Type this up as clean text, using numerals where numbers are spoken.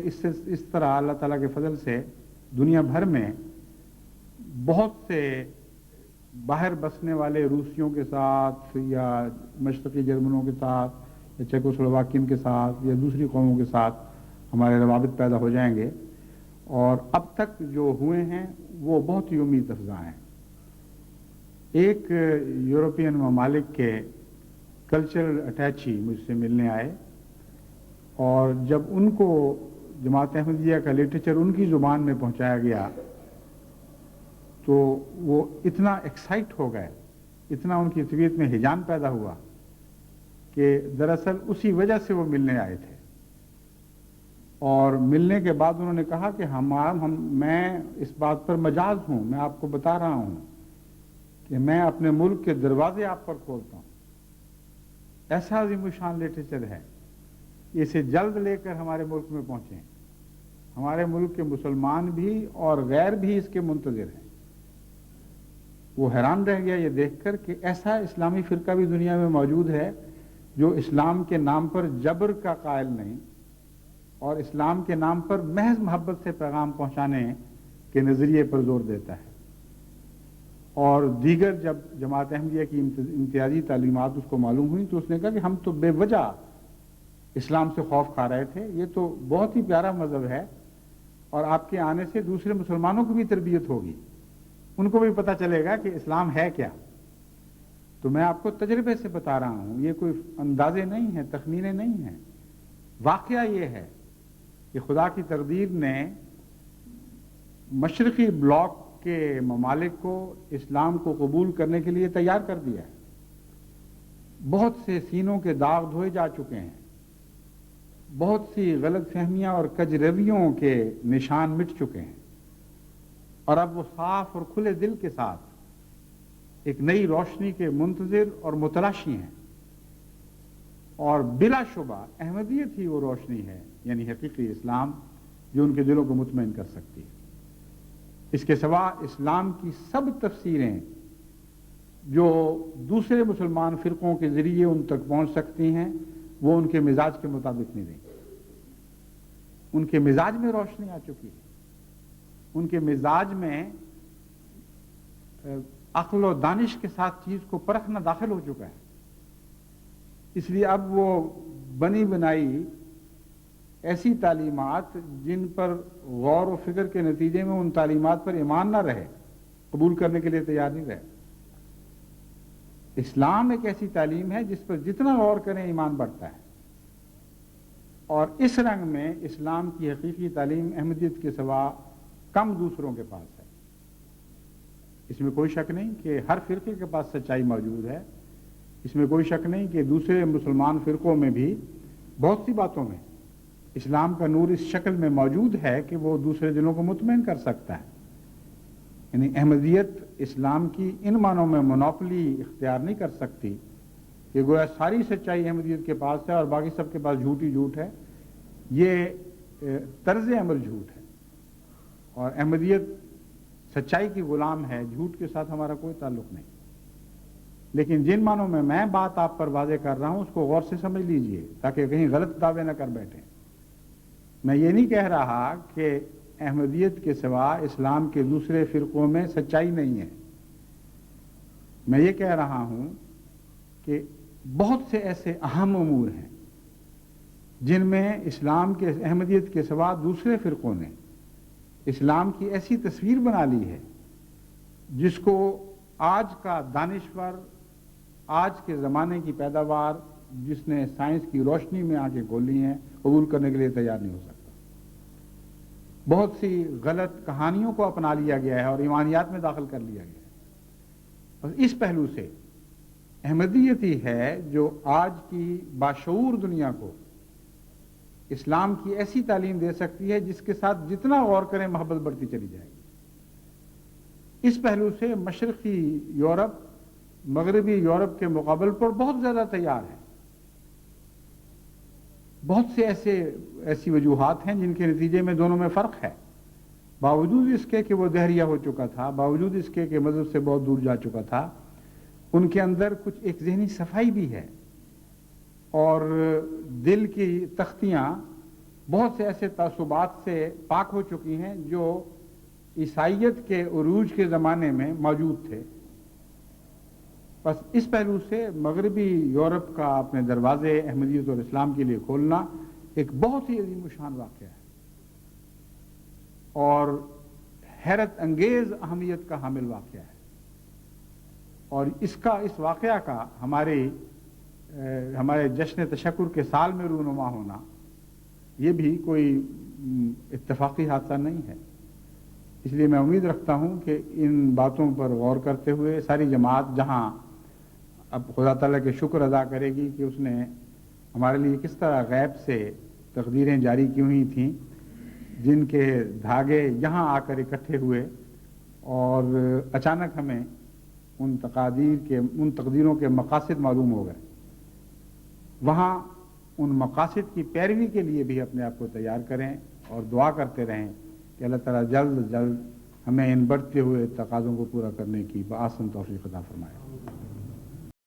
کہ اس طرح اللہ تعالیٰ کے فضل سے دنیا بھر میں بہت سے باہر بسنے والے روسیوں کے ساتھ یا مشرقی جرمنوں کے ساتھ یا چیکوسلوواکین کے ساتھ یا دوسری قوموں کے ساتھ ہمارے روابط پیدا ہو جائیں گے، اور اب تک جو ہوئے ہیں وہ بہت ہی امید افزا ہیں۔ ایک یورپین ممالک کے کلچرل اٹیچی مجھ سے ملنے آئے، اور جب ان کو جماعت احمدیہ کا لٹریچر ان کی زبان میں پہنچایا گیا تو وہ اتنا ایکسائٹ ہو گئے، اتنا ان کی طبیعت میں ہیجان پیدا ہوا کہ دراصل اسی وجہ سے وہ ملنے آئے تھے۔ اور ملنے کے بعد انہوں نے کہا کہ میں اس بات پر مجاز ہوں، میں آپ کو بتا رہا ہوں کہ میں اپنے ملک کے دروازے آپ پر کھولتا ہوں۔ ایسا عظیم الشان لٹریچر ہے، اسے جلد لے کر ہمارے ملک میں پہنچیں۔ ہمارے ملک کے مسلمان بھی اور غیر بھی اس کے منتظر ہیں۔ وہ حیران رہ گیا یہ دیکھ کر کہ ایسا اسلامی فرقہ بھی دنیا میں موجود ہے جو اسلام کے نام پر جبر کا قائل نہیں اور اسلام کے نام پر محض محبت سے پیغام پہنچانے کے نظریے پر زور دیتا ہے۔ اور دیگر جب جماعت احمدیہ کی امتیازی تعلیمات اس کو معلوم ہوئی تو اس نے کہا کہ ہم تو بے وجہ اسلام سے خوف کھا رہے تھے، یہ تو بہت ہی پیارا مذہب ہے اور آپ کے آنے سے دوسرے مسلمانوں کو بھی تربیت ہوگی، ان کو بھی پتہ چلے گا کہ اسلام ہے کیا۔ تو میں آپ کو تجربے سے بتا رہا ہوں، یہ کوئی اندازے نہیں ہیں، تخمینے نہیں ہیں، واقعہ یہ ہے کہ خدا کی تقدیر نے مشرقی بلاک کے ممالک کو اسلام کو قبول کرنے کے لیے تیار کر دیا ہے۔ بہت سے سینوں کے داغ دھوئے جا چکے ہیں، بہت سی غلط فہمیاں اور کجرویوں کے نشان مٹ چکے ہیں، اور اب وہ صاف اور کھلے دل کے ساتھ ایک نئی روشنی کے منتظر اور متلاشی ہیں، اور بلا شبہ احمدیت ہی وہ روشنی ہے، یعنی حقیقی اسلام، جو ان کے دلوں کو مطمئن کر سکتی ہے۔ اس کے سوا اسلام کی سب تفسیریں جو دوسرے مسلمان فرقوں کے ذریعے ان تک پہنچ سکتی ہیں وہ ان کے مزاج کے مطابق نہیں رہی۔ ان کے مزاج میں روشنی آ چکی ہے، ان کے مزاج میں عقل و دانش کے ساتھ چیز کو پرکھنا داخل ہو چکا ہے۔ اس لیے اب وہ بنی بنائی ایسی تعلیمات جن پر غور و فکر کے نتیجے میں ان تعلیمات پر ایمان نہ رہے، قبول کرنے کے لیے تیار نہیں رہے۔ اسلام ایک ایسی تعلیم ہے جس پر جتنا غور کریں ایمان بڑھتا ہے، اور اس رنگ میں اسلام کی حقیقی تعلیم احمدیت کے سوا کم دوسروں کے پاس ہے۔ اس میں کوئی شک نہیں کہ ہر فرقے کے پاس سچائی موجود ہے، اس میں کوئی شک نہیں کہ دوسرے مسلمان فرقوں میں بھی بہت سی باتوں میں اسلام کا نور اس شکل میں موجود ہے کہ وہ دوسرے دلوں کو مطمئن کر سکتا ہے۔ یعنی احمدیت اسلام کی ان معنوں میں مونوپلی اختیار نہیں کر سکتی کہ گویا ساری سچائی احمدیت کے پاس ہے اور باقی سب کے پاس جھوٹ ہی جھوٹ ہے۔ یہ طرز عمل جھوٹ ہے، اور احمدیت سچائی کی غلام ہے، جھوٹ کے ساتھ ہمارا کوئی تعلق نہیں۔ لیکن جن معنوں میں بات آپ پر واضح کر رہا ہوں اس کو غور سے سمجھ لیجئے تاکہ کہیں غلط دعوے نہ کر بیٹھیں۔ میں یہ نہیں کہہ رہا کہ احمدیت کے سوا اسلام کے دوسرے فرقوں میں سچائی نہیں ہے، میں یہ کہہ رہا ہوں کہ بہت سے ایسے اہم امور ہیں جن میں اسلام کے احمدیت کے سوا دوسرے فرقوں نے اسلام کی ایسی تصویر بنا لی ہے جس کو آج کا دانشور، آج کے زمانے کی پیداوار جس نے سائنس کی روشنی میں آنکھیں کھولی ہیں، قبول کرنے کے لیے تیار نہیں ہو سکتا۔ بہت سی غلط کہانیوں کو اپنا لیا گیا ہے اور ایمانیات میں داخل کر لیا گیا ہے، اور اس پہلو سے احمدیت ہی ہے جو آج کی باشعور دنیا کو اسلام کی ایسی تعلیم دے سکتی ہے جس کے ساتھ جتنا غور کریں محبت بڑھتی چلی جائے گی۔ اس پہلو سے مشرقی یورپ مغربی یورپ کے مقابل پر بہت زیادہ تیار ہے۔ بہت سے ایسی وجوہات ہیں جن کے نتیجے میں دونوں میں فرق ہے، باوجود اس کے کہ وہ دہریہ ہو چکا تھا، باوجود اس کے کہ مذہب سے بہت دور جا چکا تھا، ان کے اندر کچھ ایک ذہنی صفائی بھی ہے، اور دل کی تختیاں بہت سے ایسے تعصبات سے پاک ہو چکی ہیں جو عیسائیت کے عروج کے زمانے میں موجود تھے. بس اس پہلو سے مغربی یورپ کا اپنے دروازے احمدیت اور اسلام کے لیے کھولنا ایک بہت ہی عظیم الشان واقعہ ہے اور حیرت انگیز اہمیت کا حامل واقعہ ہے. اور اس واقعہ کا ہمارے جشن تشکر کے سال میں رونما ہونا یہ بھی کوئی اتفاقی حادثہ نہیں ہے. اس لیے میں امید رکھتا ہوں کہ ان باتوں پر غور کرتے ہوئے ساری جماعت جہاں اب خدا تعالیٰ کے شکر ادا کرے گی کہ اس نے ہمارے لیے کس طرح غیب سے تقدیریں جاری کی ہوئی تھیں جن کے دھاگے یہاں آ کر اکٹھے ہوئے اور اچانک ہمیں ان تقدیروں کے مقاصد معلوم ہو گئے، وہاں ان مقاصد کی پیروی کے لیے بھی اپنے آپ کو تیار کریں اور دعا کرتے رہیں کہ اللہ تعالیٰ جلد از جلد ہمیں ان بڑھتے ہوئے تقاضوں کو پورا کرنے کی بآسن توفیق عطا فرمائے.